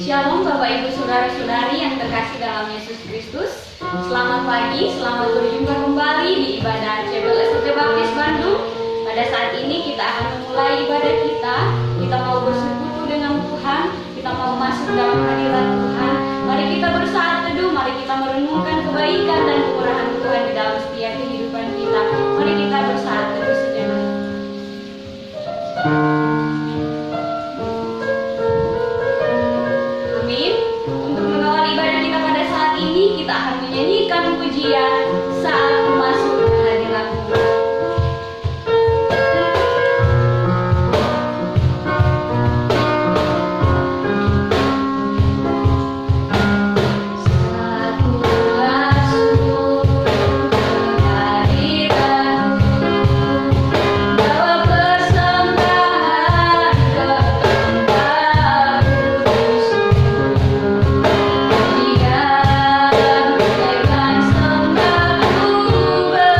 Shalom Bapak Ibu Saudara-saudari yang terkasih dalam Yesus Kristus. Selamat pagi, selamat berjumpa kembali di ibadah Cebel SMT Baptis Bandung. Pada saat ini kita akan memulai ibadah kita. Kita mau bersekutu dengan Tuhan, kita mau masuk dalam hadirat Tuhan. Mari kita bersaat teduh, mari kita merenungkan kebaikan dan kemurahan Tuhan di dalam setiap kehidupan kita. Mari kita bersaat teduh sejenak. Kita akan menyanyikan pujian saat masuk ke hadirat Tuhan. Sembah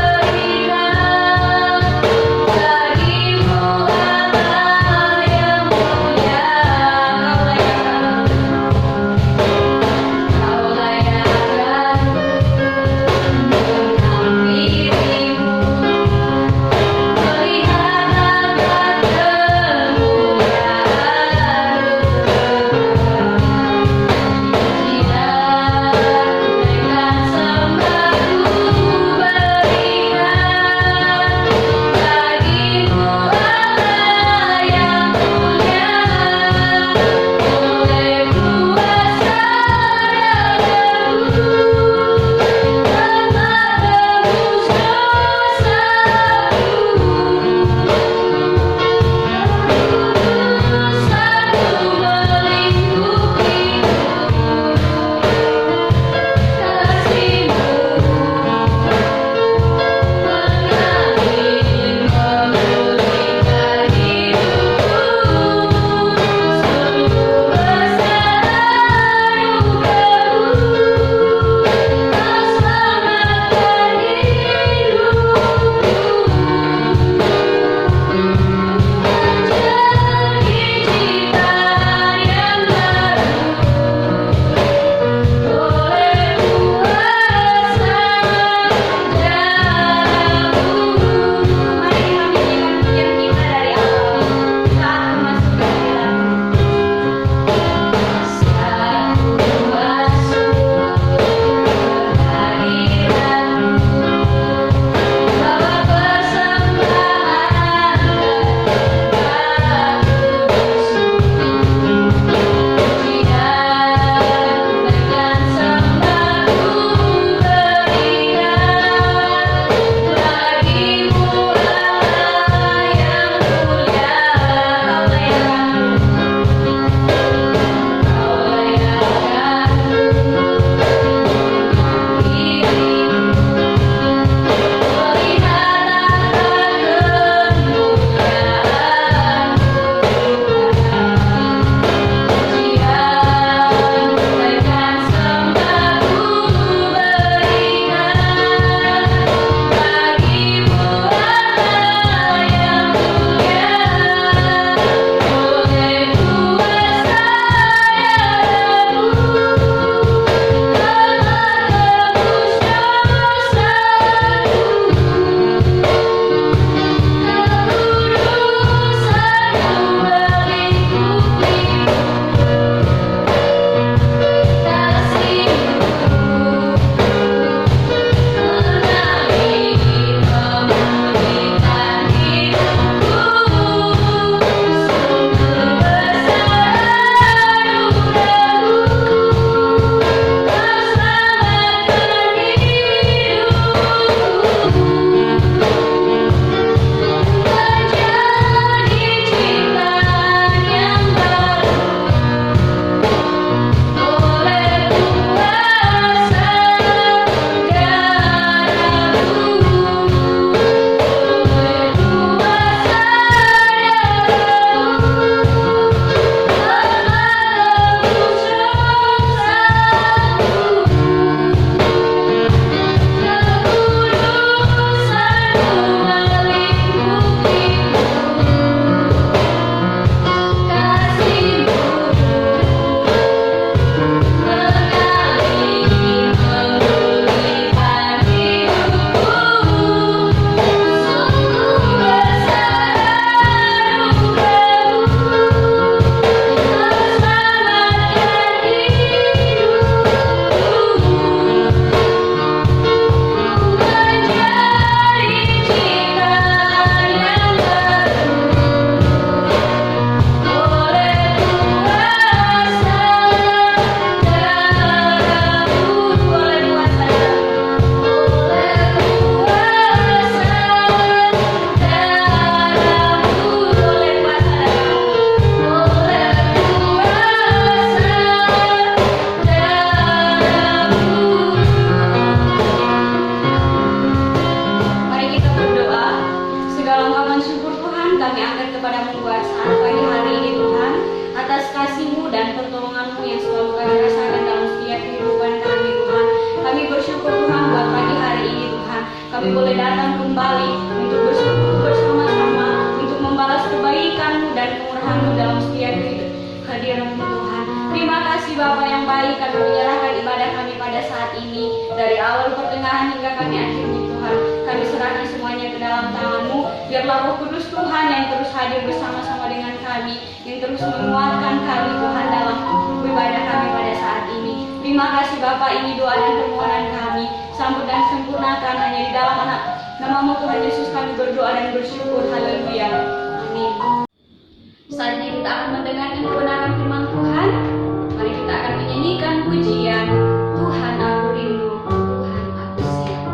kembali untuk bersekutu bersama-sama, untuk membalas kebaikan-Mu dan kemurahan-Mu dalam setiap kehadiran-Mu Tuhan. Terima kasih Bapa yang baik, kami menyerahkan ibadah kami pada saat ini, dari awal pertengahan hingga kami akhirnya Tuhan. Kami serahkan semuanya ke dalam tangan-Mu. Biarlah Roh Kudus Tuhan yang terus hadir bersama-sama dengan kami, yang terus menguatkan kami Tuhan dalam ibadah kami pada saat ini. Terima kasih Bapa, ini doa dan permohonan kami. Sambut dan sempurnakan hanya di dalam nama-Mu Tuhan Yesus kami berdoa dan bersyukur. Haleluya. Amin. Saat ini kita akan mendengarkan kebenaran firman Tuhan. Mari kita akan menyanyikan pujian Tuhan aku rindu, Tuhan aku siap.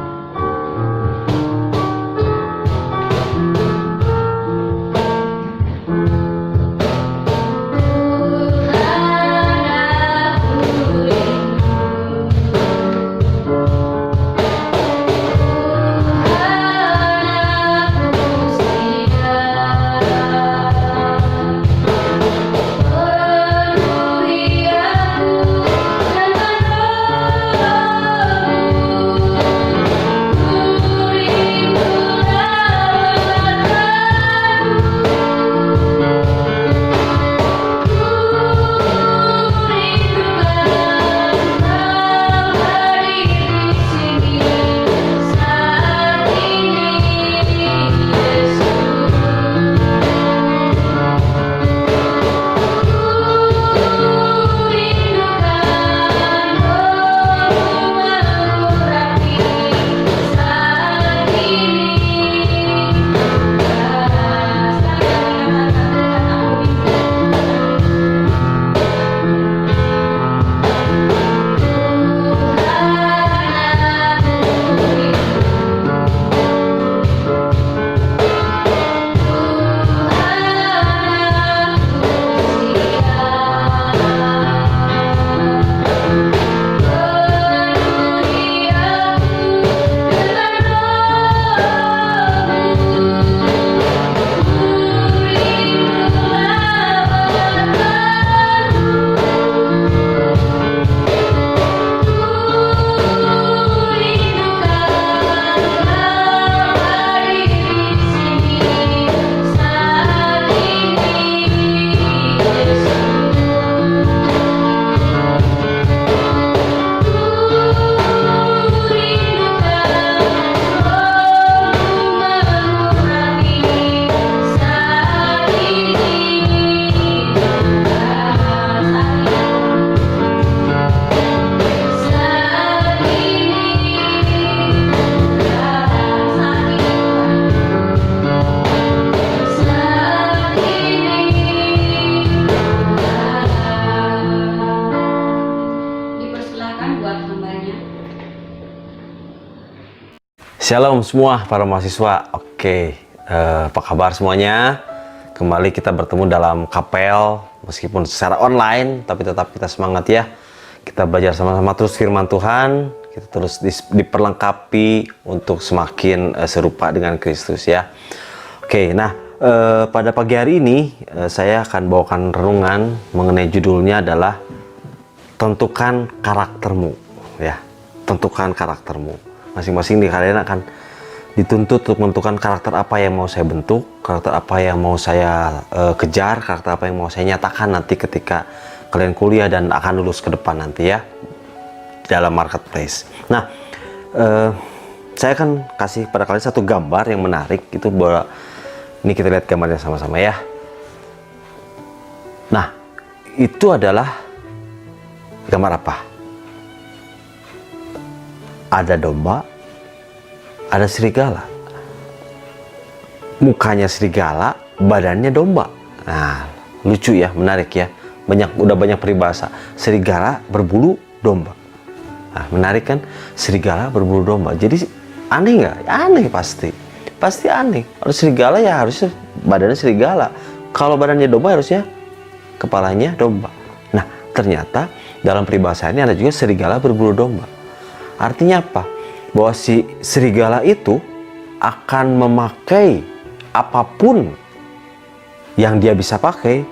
Shalom semua para mahasiswa. Oke, apa kabar semuanya? Kembali kita bertemu dalam kapel, meskipun secara online, tapi tetap kita semangat ya. Kita belajar sama-sama terus firman Tuhan, kita terus diperlengkapi untuk semakin serupa dengan Kristus ya. Oke, nah pada pagi hari ini saya akan bawakan renungan mengenai judulnya adalah tentukan karaktermu ya. Tentukan karaktermu. Masing-masing di kalian akan dituntut untuk menentukan karakter apa yang mau saya bentuk, karakter apa yang mau saya kejar, karakter apa yang mau saya nyatakan nanti ketika kalian kuliah dan akan lulus ke depan nanti ya dalam marketplace. Nah, saya akan kasih pada kalian satu gambar yang menarik itu bahwa ini kita lihat gambarnya sama-sama ya. Nah, itu adalah gambar apa? Ada domba, ada serigala. Mukanya serigala, badannya domba. Nah, lucu ya, menarik ya. Udah banyak peribahasa. Serigala berbulu domba. Nah, menarik kan? Serigala berbulu domba. Jadi aneh nggak? Aneh pasti. Pasti aneh. Kalau serigala ya harusnya badannya serigala. Kalau badannya domba harusnya kepalanya domba. Nah, ternyata dalam peribahasa ini ada juga serigala berbulu domba. Artinya apa? Bahwa si serigala itu akan memakai apapun yang dia bisa pakai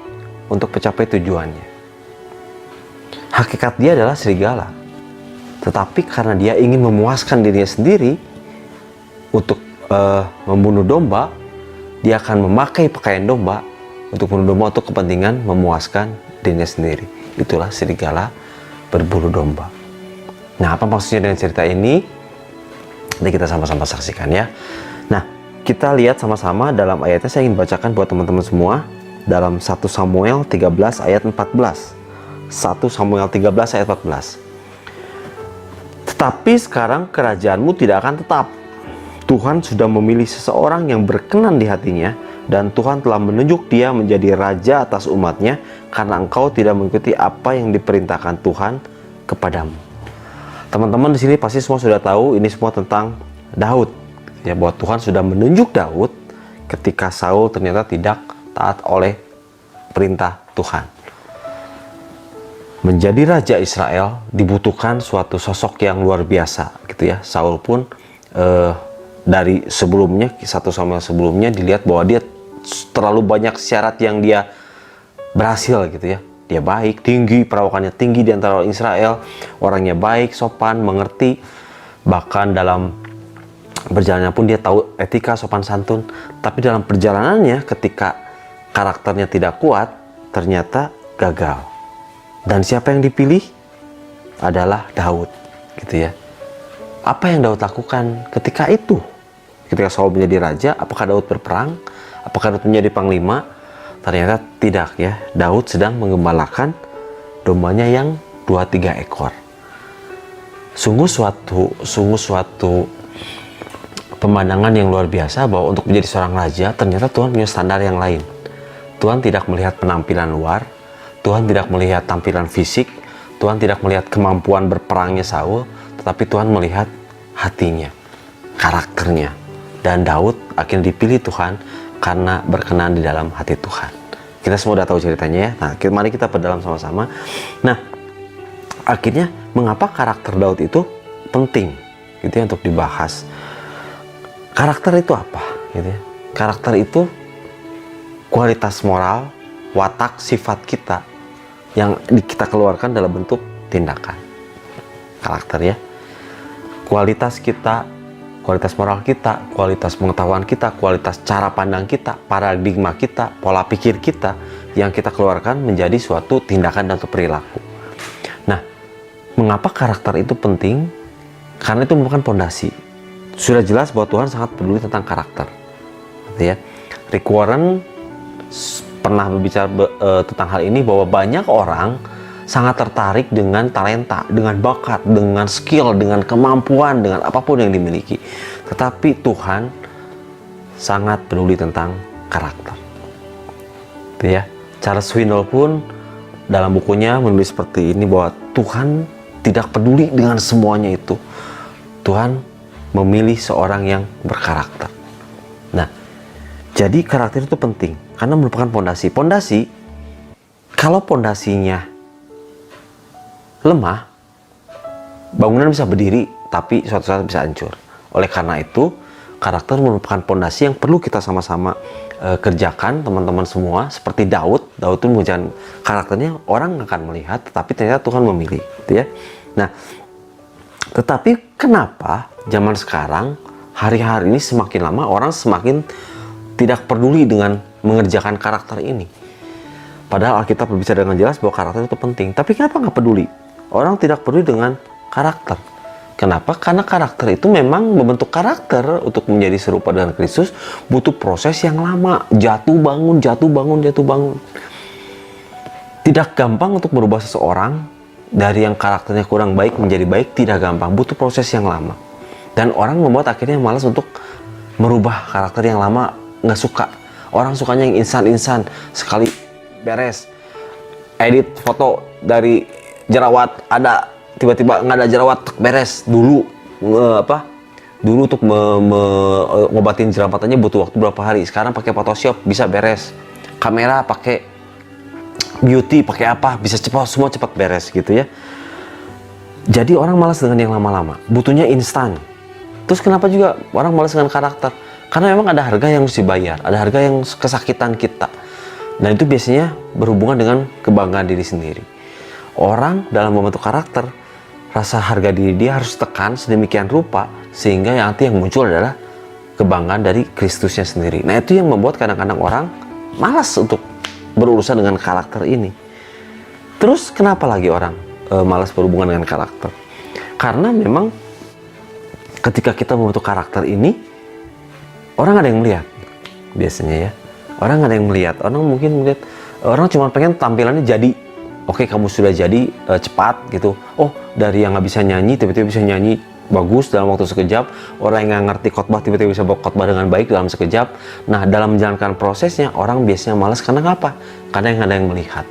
untuk mencapai tujuannya. Hakikat dia adalah serigala. Tetapi karena dia ingin memuaskan dirinya sendiri untuk membunuh domba, dia akan memakai pakaian domba untuk membunuh domba untuk kepentingan memuaskan dirinya sendiri. Itulah serigala berbulu domba. Nah, apa maksudnya dengan cerita ini? Nanti kita sama-sama saksikan ya. Nah, kita lihat sama-sama dalam ayatnya. Saya ingin bacakan buat teman-teman semua dalam 1 Samuel 13 ayat 14. 1 Samuel 13 ayat 14. Tetapi sekarang kerajaanmu tidak akan tetap. Tuhan sudah memilih seseorang yang berkenan di hatinya, dan Tuhan telah menunjuk dia menjadi raja atas umatnya, karena engkau tidak mengikuti apa yang diperintahkan Tuhan kepadamu. Teman-teman di sini pasti semua sudah tahu ini semua tentang Daud. Ya, bahwa Tuhan sudah menunjuk Daud ketika Saul ternyata tidak taat oleh perintah Tuhan. Menjadi raja Israel dibutuhkan suatu sosok yang luar biasa, gitu ya. Saul pun dari sebelumnya, 1 Samuel sebelumnya dilihat bahwa dia terlalu banyak syarat yang dia berhasil, gitu ya. Dia baik, tinggi, perawakannya tinggi di antara orang Israel, orangnya baik, sopan, mengerti, bahkan dalam perjalanannya pun dia tahu etika, sopan santun. Tapi dalam perjalanannya ketika karakternya tidak kuat, ternyata gagal. Dan siapa yang dipilih? Adalah Daud, gitu ya. Apa yang Daud lakukan ketika itu? Ketika Saul menjadi raja, apakah Daud berperang? Apakah Daud menjadi panglima? Ternyata tidak ya. Daud sedang menggembalakan dombanya yang 2-3 ekor. Sungguh suatu pemandangan yang luar biasa bahwa untuk menjadi seorang raja ternyata Tuhan punya standar yang lain. Tuhan tidak melihat penampilan luar, Tuhan tidak melihat tampilan fisik, Tuhan tidak melihat kemampuan berperangnya Saul, tetapi Tuhan melihat hatinya, karakternya. Dan Daud akhirnya dipilih Tuhan karena berkenan di dalam hati Tuhan. Kita semua udah tahu ceritanya ya. Nah, mari kita perdalam sama-sama. Nah, akhirnya mengapa karakter Daud itu penting, gitu ya, untuk dibahas. Karakter itu apa, gitu ya? Karakter itu kualitas moral, watak, sifat kita yang kita keluarkan dalam bentuk tindakan. Karakter ya. Kualitas kita, kualitas moral kita, kualitas pengetahuan kita, kualitas cara pandang kita, paradigma kita, pola pikir kita yang kita keluarkan menjadi suatu tindakan dan perilaku. Nah, mengapa karakter itu penting? Karena itu merupakan pondasi. Sudah jelas bahwa Tuhan sangat peduli tentang karakter. Gitu ya. Rick Warren pernah berbicara tentang hal ini, bahwa banyak orang sangat tertarik dengan talenta, dengan bakat, dengan skill, dengan kemampuan, dengan apapun yang dimiliki. Tetapi Tuhan sangat peduli tentang karakter. Gitu ya. Charles Swindoll pun dalam bukunya menulis seperti ini, bahwa Tuhan tidak peduli dengan semuanya itu. Tuhan memilih seorang yang berkarakter. Nah, jadi karakter itu penting karena merupakan pondasi. Pondasi, kalau pondasinya lemah, bangunan bisa berdiri tapi suatu saat bisa hancur. Oleh karena itu, karakter merupakan pondasi yang perlu kita sama-sama kerjakan, teman-teman semua. Seperti Daud itu menunjukkan karakternya orang akan melihat, tetapi ternyata Tuhan memilih, gitu ya. Nah, tetapi kenapa zaman sekarang hari-hari ini semakin lama orang semakin tidak peduli dengan mengerjakan karakter ini? Padahal Alkitab berbicara dengan jelas bahwa karakter itu penting. Tapi kenapa nggak peduli? Orang tidak peduli dengan karakter. Kenapa? Karena karakter itu memang membentuk karakter untuk menjadi serupa dengan Kristus butuh proses yang lama. Jatuh bangun, jatuh bangun, jatuh bangun. Tidak gampang untuk merubah seseorang dari yang karakternya kurang baik menjadi baik. Tidak gampang, butuh proses yang lama. Dan orang membuat akhirnya malas untuk merubah karakter yang lama. Nggak suka. Orang sukanya yang instan-instan. Sekali beres, edit foto dari jerawat ada, tiba-tiba nggak ada jerawat, beres. Dulu untuk ngobatin jerawat butuh waktu berapa hari. Sekarang pakai Photoshop bisa beres. Kamera pakai beauty, pakai apa bisa cepat, semua cepat beres, gitu ya. Jadi orang malas dengan yang lama-lama, butuhnya instan. Terus kenapa juga orang malas dengan karakter? Karena memang ada harga yang harus dibayar, ada harga yang kesakitan kita. Dan itu biasanya berhubungan dengan kebanggaan diri sendiri. Orang dalam membentuk karakter, rasa harga diri dia harus tekan sedemikian rupa sehingga nanti yang muncul adalah kebanggaan dari Kristusnya sendiri. Nah, itu yang membuat kadang-kadang orang malas untuk berurusan dengan karakter ini. Terus kenapa lagi orang malas berhubungan dengan karakter? Karena memang ketika kita membentuk karakter ini, orang ada yang melihat. Biasanya ya, orang ada yang melihat. Orang mungkin melihat, orang cuma pengen tampilannya jadi. Oke, kamu sudah jadi cepat gitu. Oh, dari yang nggak bisa nyanyi tiba-tiba bisa nyanyi bagus dalam waktu sekejap. Orang yang nggak ngerti khotbah tiba-tiba bisa bawa khotbah dengan baik dalam sekejap. Nah, dalam menjalankan prosesnya orang biasanya malas karena apa? Karena yang ada yang melihat.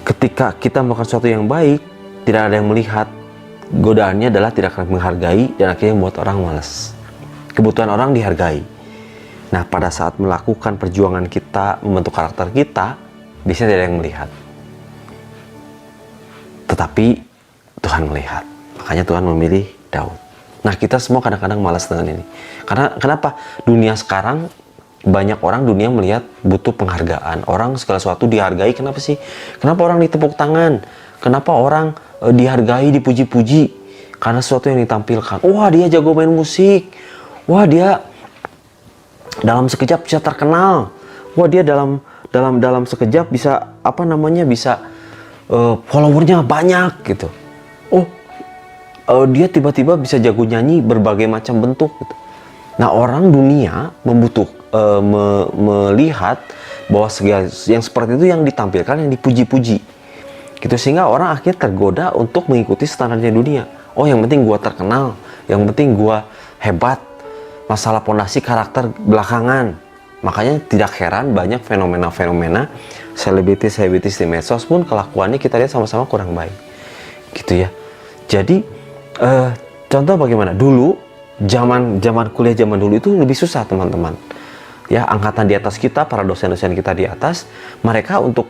Ketika kita melakukan sesuatu yang baik, tidak ada yang melihat, godaannya adalah tidak akan menghargai dan akhirnya membuat orang malas. Kebutuhan orang dihargai. Nah, pada saat melakukan perjuangan kita, membentuk karakter kita, biasanya tidak ada yang melihat. Tetapi Tuhan melihat. Makanya Tuhan memilih Daud. Nah, kita semua kadang-kadang malas dengan ini. Karena kenapa? Dunia sekarang, banyak orang dunia melihat butuh penghargaan. Orang segala sesuatu dihargai. Kenapa sih? Kenapa orang ditepuk tangan? Kenapa orang dihargai, dipuji-puji? Karena sesuatu yang ditampilkan. Wah, dia jago main musik. Wah, dia dalam sekejap bisa terkenal. Wah, dia dalam sekejap bisa bisa followernya banyak gitu. Dia tiba-tiba bisa jago nyanyi berbagai macam bentuk gitu. Nah, orang dunia melihat bahwa segala yang seperti itu yang ditampilkan, yang dipuji-puji gitu, sehingga orang akhirnya tergoda untuk mengikuti standarnya dunia. Oh, yang penting gua terkenal, yang penting gua hebat. Masalah pondasi karakter belakangan. Makanya tidak heran banyak fenomena-fenomena selebritis di medsos pun kelakuannya kita lihat sama-sama kurang baik gitu ya. Jadi contoh bagaimana dulu zaman kuliah zaman dulu itu lebih susah, teman-teman ya. Angkatan di atas kita, para dosen-dosen kita di atas, mereka untuk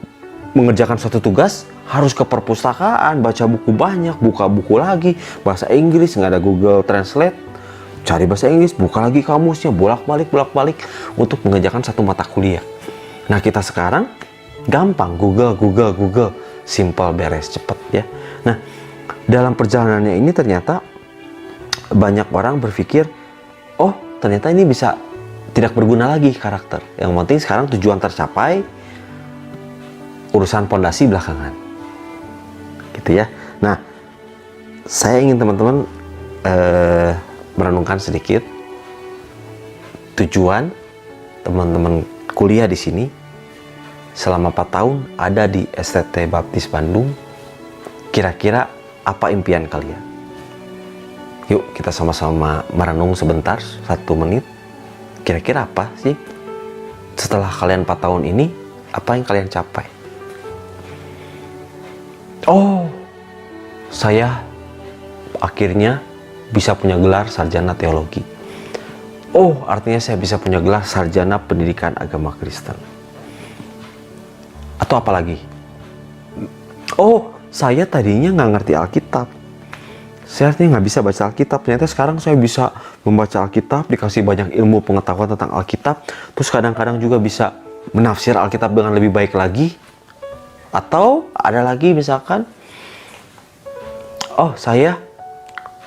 mengerjakan suatu tugas harus ke perpustakaan, baca buku banyak, buka buku lagi bahasa Inggris, nggak ada Google Translate, cari bahasa Inggris, buka lagi kamusnya, bolak-balik untuk mengerjakan satu mata kuliah. Nah, kita sekarang gampang, Google, simple, beres, cepet ya. Nah, dalam perjalanannya ini ternyata banyak orang berpikir, oh ternyata ini bisa tidak berguna lagi karakter. Yang penting sekarang tujuan tercapai, urusan pondasi belakangan. Gitu ya. Nah, saya ingin teman-teman merenungkan sedikit tujuan teman-teman kuliah di sini selama 4 tahun ada di STT Baptis Bandung. Kira-kira apa impian kalian? Yuk kita sama-sama merenung sebentar, 1 menit. Kira-kira apa sih setelah kalian 4 tahun ini, apa yang kalian capai? Oh, saya akhirnya bisa punya gelar sarjana teologi. Oh, artinya saya bisa punya gelar sarjana pendidikan agama Kristen. Atau apa lagi? Oh, saya tadinya nggak ngerti Alkitab. Saya artinya nggak bisa baca Alkitab. Ternyata sekarang saya bisa membaca Alkitab, dikasih banyak ilmu pengetahuan tentang Alkitab. Terus kadang-kadang juga bisa menafsir Alkitab dengan lebih baik lagi. Atau ada lagi misalkan, oh saya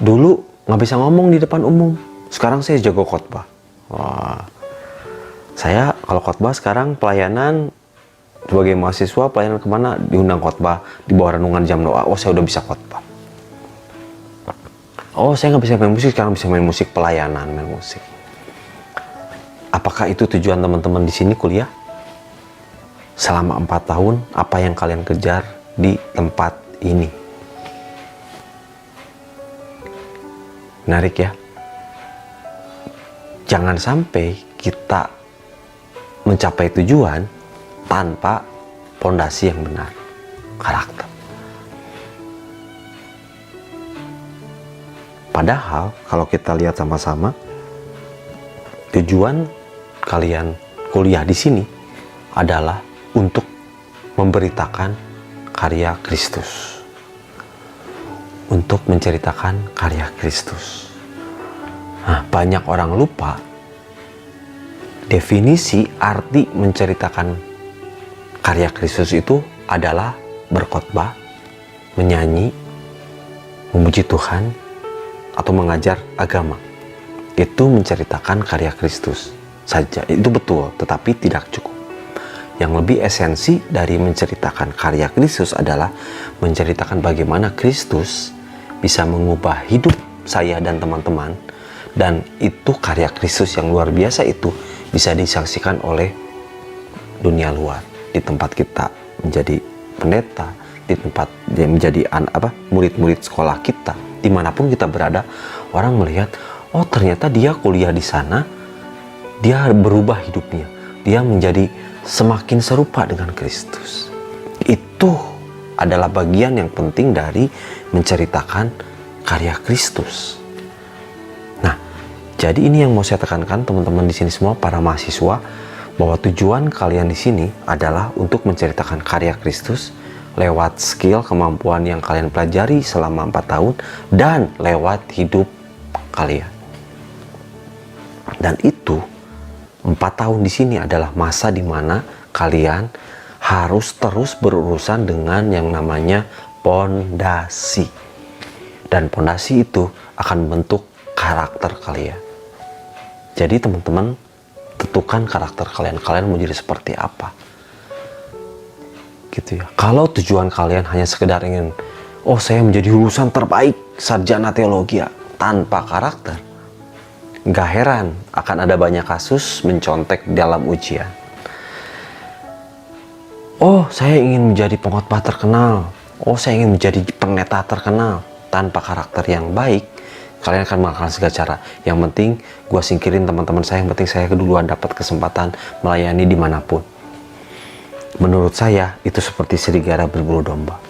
dulu nggak bisa ngomong di depan umum. Sekarang saya jago khotbah. Wah, saya kalau khotbah sekarang pelayanan sebagai mahasiswa, pelayanan kemana diundang khotbah di bawah renungan jam doa. Oh, saya udah bisa khotbah. Oh, saya nggak bisa main musik, sekarang bisa main musik pelayanan, main musik. Apakah itu tujuan teman-teman di sini kuliah? Selama 4 tahun, apa yang kalian kejar di tempat ini? Menarik ya. Jangan sampai kita mencapai tujuan tanpa pondasi yang benar, karakter. Padahal kalau kita lihat sama-sama, tujuan kalian kuliah di sini adalah untuk memberitakan karya Kristus. Untuk menceritakan karya Kristus. Nah, banyak orang lupa definisi arti menceritakan karya Kristus itu adalah berkhotbah, menyanyi, memuji Tuhan, atau mengajar agama. itu menceritakan karya Kristus saja. Itu betul, tetapi tidak cukup. Yang lebih esensi dari menceritakan karya Kristus adalah menceritakan bagaimana Kristus bisa mengubah hidup saya dan teman-teman, dan itu karya Kristus yang luar biasa itu bisa disaksikan oleh dunia luar, di tempat kita menjadi pendeta, di tempat dia menjadi murid-murid sekolah kita, dimanapun kita berada, orang melihat, oh ternyata dia kuliah di sana, dia berubah hidupnya, dia menjadi semakin serupa dengan Kristus. Itu adalah bagian yang penting dari menceritakan karya Kristus. Nah, jadi ini yang mau saya tekankan teman-teman di sini semua, para mahasiswa, bahwa tujuan kalian di sini adalah untuk menceritakan karya Kristus lewat skill, kemampuan yang kalian pelajari selama 4 tahun dan lewat hidup kalian. Dan itu 4 tahun di sini adalah masa di mana kalian harus terus berurusan dengan yang namanya pondasi. Dan pondasi itu akan membentuk karakter kalian. Jadi teman-teman, tentukan karakter kalian. Kalian mau jadi seperti apa? Gitu ya. Kalau tujuan kalian hanya sekedar ingin, oh saya menjadi lulusan terbaik sarjana teologi tanpa karakter, gak heran akan ada banyak kasus mencontek dalam ujian. Oh, saya ingin menjadi pengkhotbah terkenal. Oh, saya ingin menjadi pendeta terkenal. Tanpa karakter yang baik, kalian akan melakukan segala cara. Yang penting, gue singkirin teman-teman saya. Yang penting saya keduluan dapat kesempatan melayani dimanapun. Menurut saya, itu seperti serigala berbulu domba.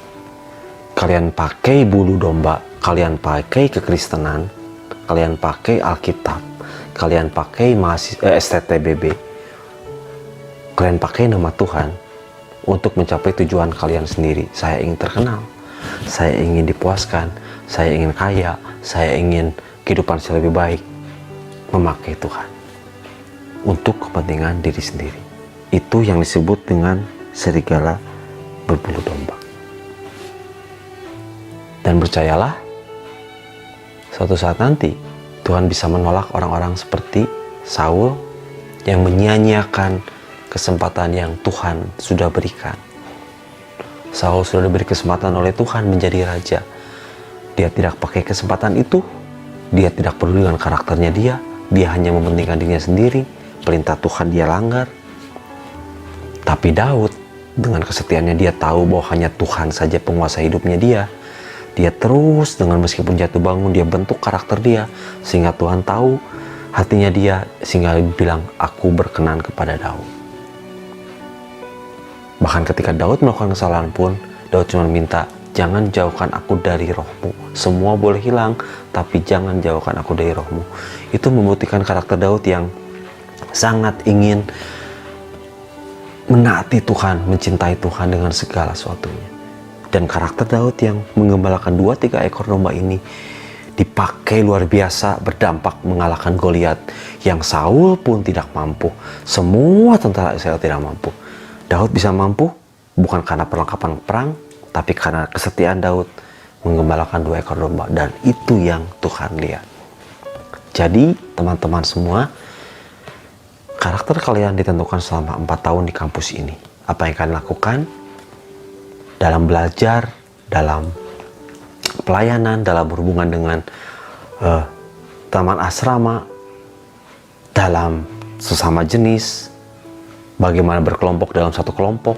Kalian pakai bulu domba, kalian pakai kekristenan, kalian pakai Alkitab, kalian pakai STTBB, kalian pakai nama Tuhan untuk mencapai tujuan kalian sendiri. Saya ingin terkenal, saya ingin dipuaskan, saya ingin kaya, saya ingin kehidupan saya lebih baik. Memakai Tuhan untuk kepentingan diri sendiri. Itu yang disebut dengan serigala berbulu domba. Dan percayalah, suatu saat nanti Tuhan bisa menolak orang-orang seperti Saul yang menyia-nyiakan kesempatan yang Tuhan sudah berikan. Saul sudah diberi kesempatan oleh Tuhan menjadi raja. Dia tidak pakai kesempatan itu. Dia tidak peduli dengan karakternya dia. Dia hanya mementingkan dirinya sendiri. Perintah Tuhan dia langgar. Tapi Daud, dengan kesetiaannya dia tahu bahwa hanya Tuhan saja penguasa hidupnya dia. Dia terus dengan meskipun jatuh bangun, dia bentuk karakter dia. Sehingga Tuhan tahu hatinya dia. Sehingga dia bilang, aku berkenan kepada Daud. Bahkan ketika Daud melakukan kesalahan pun, Daud cuma minta, jangan jauhkan aku dari rohmu. Semua boleh hilang, tapi jangan jauhkan aku dari rohmu. Itu membuktikan karakter Daud yang sangat ingin menaati Tuhan, mencintai Tuhan dengan segala sesuatunya. Dan karakter Daud yang menggembalakan 2-3 ekor domba ini dipakai luar biasa, berdampak mengalahkan Goliat yang Saul pun tidak mampu. Semua tentara Israel tidak mampu. Daud bisa mampu bukan karena perlengkapan perang, tapi karena kesetiaan Daud menggembalakan 2 ekor domba. Dan itu yang Tuhan lihat. Jadi teman-teman semua, karakter kalian ditentukan selama 4 tahun di kampus ini. Apa yang kalian lakukan dalam belajar, dalam pelayanan, dalam berhubungan dengan taman asrama, dalam sesama jenis, bagaimana berkelompok dalam satu kelompok,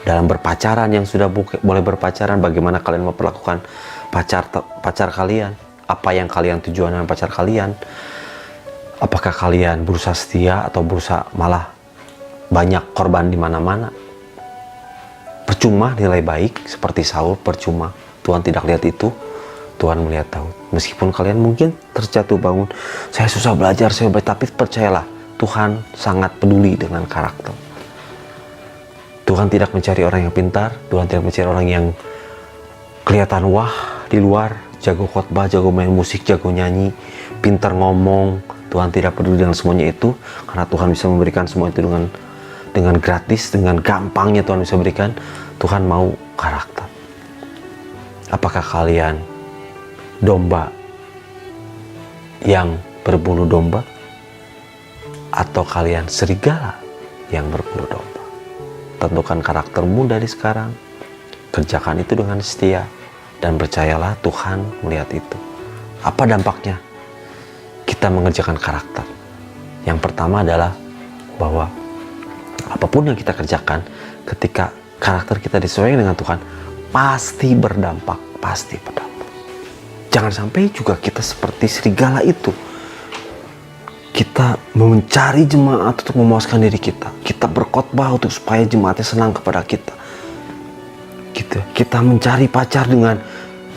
dalam berpacaran yang sudah boleh berpacaran, bagaimana kalian memperlakukan pacar kalian, apa yang kalian tujuan dengan pacar kalian, apakah kalian berusaha setia atau berusaha malah banyak korban di mana-mana. Percuma nilai baik seperti Saul, percuma. Tuhan tidak lihat itu, Tuhan melihat Daud. Meskipun kalian mungkin terjatuh bangun, saya susah belajar, saya baik, tapi percayalah, Tuhan sangat peduli dengan karakter. Tuhan tidak mencari orang yang pintar, Tuhan tidak mencari orang yang kelihatan wah di luar, jago khotbah, jago main musik, jago nyanyi, pintar ngomong. Tuhan tidak peduli dengan semuanya itu, karena Tuhan bisa memberikan semua itu dengan gratis, dengan gampangnya Tuhan bisa berikan. Tuhan mau karakter. Apakah kalian domba yang berbulu domba atau kalian serigala yang berbulu domba? Tentukan karaktermu dari sekarang, kerjakan itu dengan setia, dan percayalah Tuhan melihat itu. Apa dampaknya kita mengerjakan karakter? Yang pertama adalah bahwa apapun yang kita kerjakan, ketika karakter kita disesuaikan dengan Tuhan, pasti berdampak, pasti berdampak. Jangan sampai juga kita seperti serigala itu. Kita mencari jemaat untuk memuaskan diri kita. Kita berkhotbah untuk supaya jemaatnya senang kepada kita. Gitu. Kita mencari pacar dengan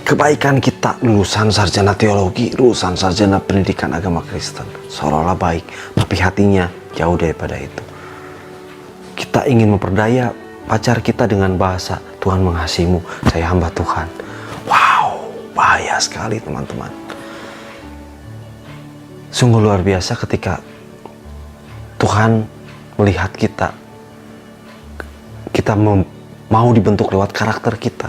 kebaikan kita, lulusan sarjana teologi, lulusan sarjana pendidikan agama Kristen, seolah-olah baik, tapi hatinya jauh daripada itu. Kita ingin memperdaya pacar kita dengan bahasa, Tuhan mengasihimu, saya hamba Tuhan. Wow, bahaya sekali teman-teman. Sungguh luar biasa ketika Tuhan melihat kita mau dibentuk lewat karakter kita.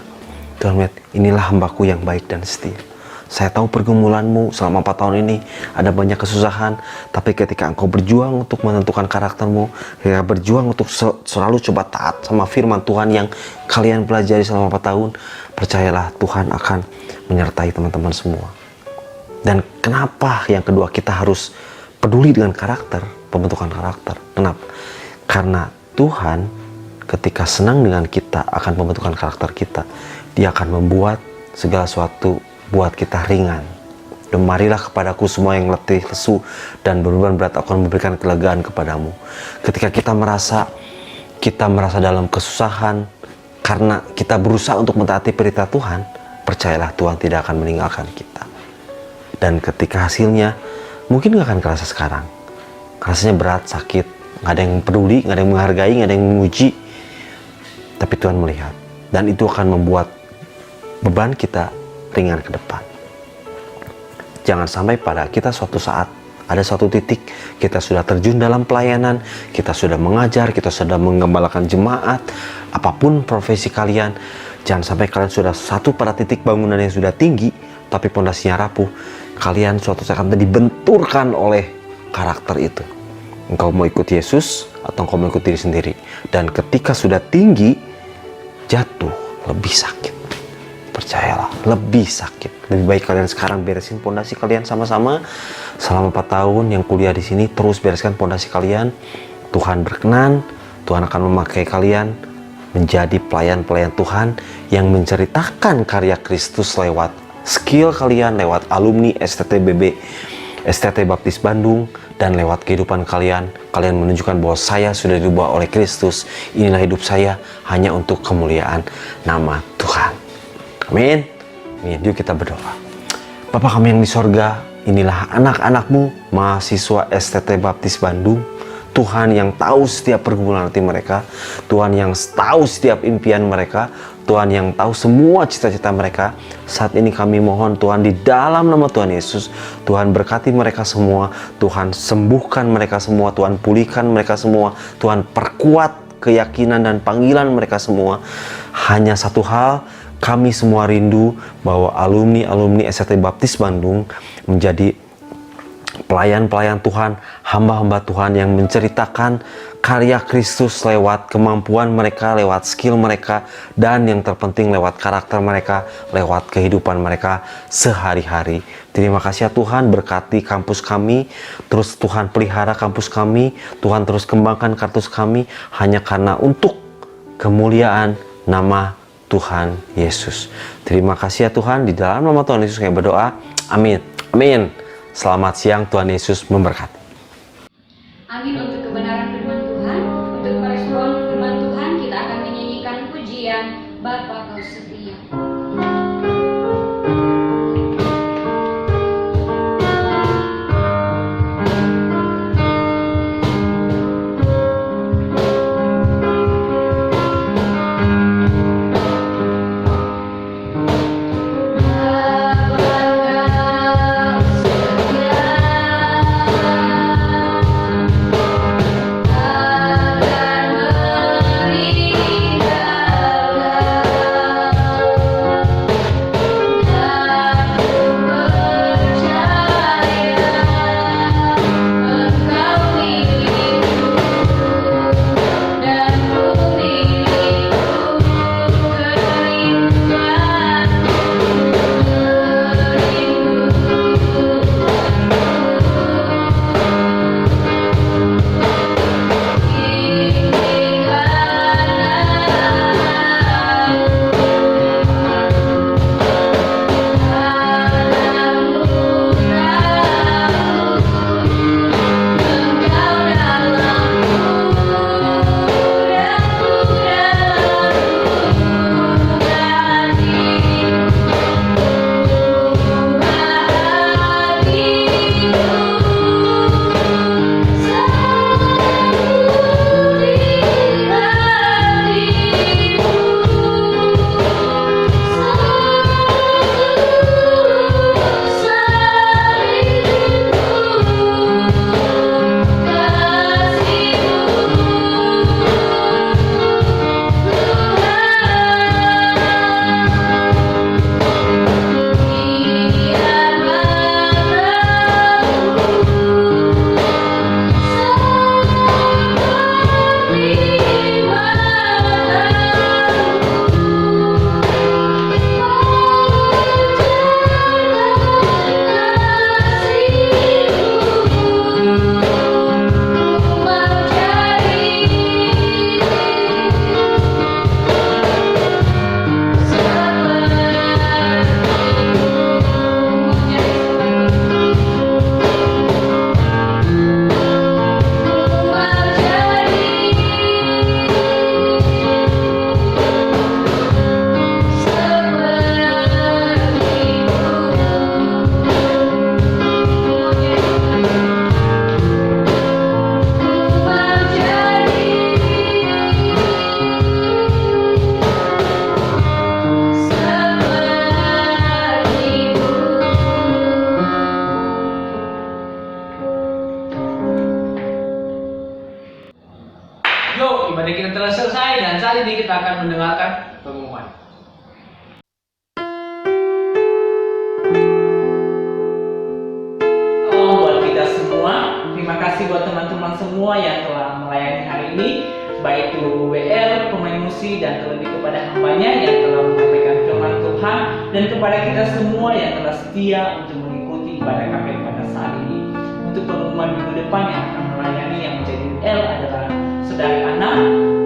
Tuhan melihat, inilah hambaku yang baik dan setia. Saya tahu pergumulanmu selama 4 tahun ini ada banyak kesusahan, tapi ketika engkau berjuang untuk menentukan karaktermu, ketika berjuang untuk selalu coba taat sama firman Tuhan yang kalian pelajari selama 4 tahun, percayalah Tuhan akan menyertai teman-teman semua. Dan kenapa yang kedua kita harus peduli dengan karakter, pembentukan karakter? Kenapa? Karena Tuhan ketika senang dengan kita akan pembentukan karakter kita, Dia akan membuat segala sesuatu buat kita ringan. Dan marilah kepadaku semua yang letih, lesu, dan berbeban berat, aku akan memberikan kelegaan kepadamu. Ketika kita merasa dalam kesusahan karena kita berusaha untuk mentaati perintah Tuhan, percayalah Tuhan tidak akan meninggalkan kita. Dan ketika hasilnya mungkin gak akan kerasa sekarang, rasanya berat, sakit, gak ada yang peduli, gak ada yang menghargai, gak ada yang memuji, tapi Tuhan melihat, dan itu akan membuat beban kita ringan ke depan. Jangan sampai pada kita suatu saat ada suatu titik kita sudah terjun dalam pelayanan, kita sudah mengajar, kita sudah mengembalakan jemaat, apapun profesi kalian, jangan sampai kalian sudah satu pada titik bangunan yang sudah tinggi tapi pondasinya rapuh. Kalian suatu saat akan dibenturkan oleh karakter itu. Engkau mau ikut Yesus atau engkau mau ikut diri sendiri. Dan ketika sudah tinggi, jatuh lebih sakit. Percayalah, lebih sakit. Lebih baik kalian sekarang beresin pondasi kalian sama-sama. Selama 4 tahun yang kuliah di sini, terus bereskan pondasi kalian. Tuhan berkenan, Tuhan akan memakai kalian menjadi pelayan-pelayan Tuhan yang menceritakan karya Kristus lewat skill kalian, lewat alumni STT Baptis Bandung, dan lewat kehidupan kalian menunjukkan bahwa saya sudah diubah oleh Kristus. Inilah hidup saya hanya untuk kemuliaan nama Tuhan. Amin. Amin. Yuk kita berdoa. Bapa kami yang di sorga, inilah anak-anakmu, mahasiswa STT Baptis Bandung. Tuhan yang tahu setiap pergumulan hati mereka, Tuhan yang tahu setiap impian mereka, Tuhan yang tahu semua cita-cita mereka. Saat ini kami mohon Tuhan, di dalam nama Tuhan Yesus, Tuhan berkati mereka semua, Tuhan sembuhkan mereka semua, Tuhan pulihkan mereka semua, Tuhan perkuat keyakinan dan panggilan mereka semua. Hanya satu hal, kami semua rindu bahwa alumni STT Baptis Bandung menjadi pelayan-pelayan Tuhan, hamba-hamba Tuhan yang menceritakan karya Kristus lewat kemampuan mereka, lewat skill mereka, dan yang terpenting lewat karakter mereka, lewat kehidupan mereka sehari-hari. Terima kasih ya Tuhan, berkati kampus kami, terus Tuhan pelihara kampus kami, Tuhan terus kembangkan kampus kami, hanya karena untuk kemuliaan nama Tuhan Yesus. Terima kasih ya Tuhan, di dalam nama Tuhan Yesus kami berdoa, amin. Amin. Selamat siang, Tuhan Yesus memberkati. Amin. Untuk kebenaran firman Tuhan, untuk merespon firman Tuhan, kita akan menyanyikan pujian Bapa Kau Setia. Akan meninggalkan ibadah kita telah selesai dan saat ini kita akan mendengarkan pengumuman. Buat kita semua, terima kasih buat teman-teman semua yang telah melayani hari ini, baik itu WL, pemain musik, dan terlebih kepada hambanya yang telah menyampaikan firman Tuhan, dan kepada kita semua yang telah setia untuk mengikuti ibadah KPL pada saat ini. Untuk pengumuman minggu depan yang akan melayani yang menjadi WL adalah Saudari Ana,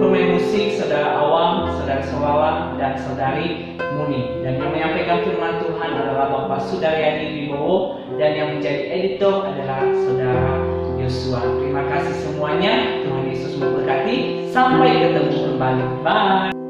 pemain musik Saudara Awam, Saudara Solala, dan Saudari Muni. Dan yang menyampaikan firman Tuhan adalah Bapak Sudaryadi Wibowo, dan yang menjadi editor adalah Saudara Yosua. Terima kasih semuanya. Tuhan Yesus memberkati. Sampai ketemu kembali. Bye.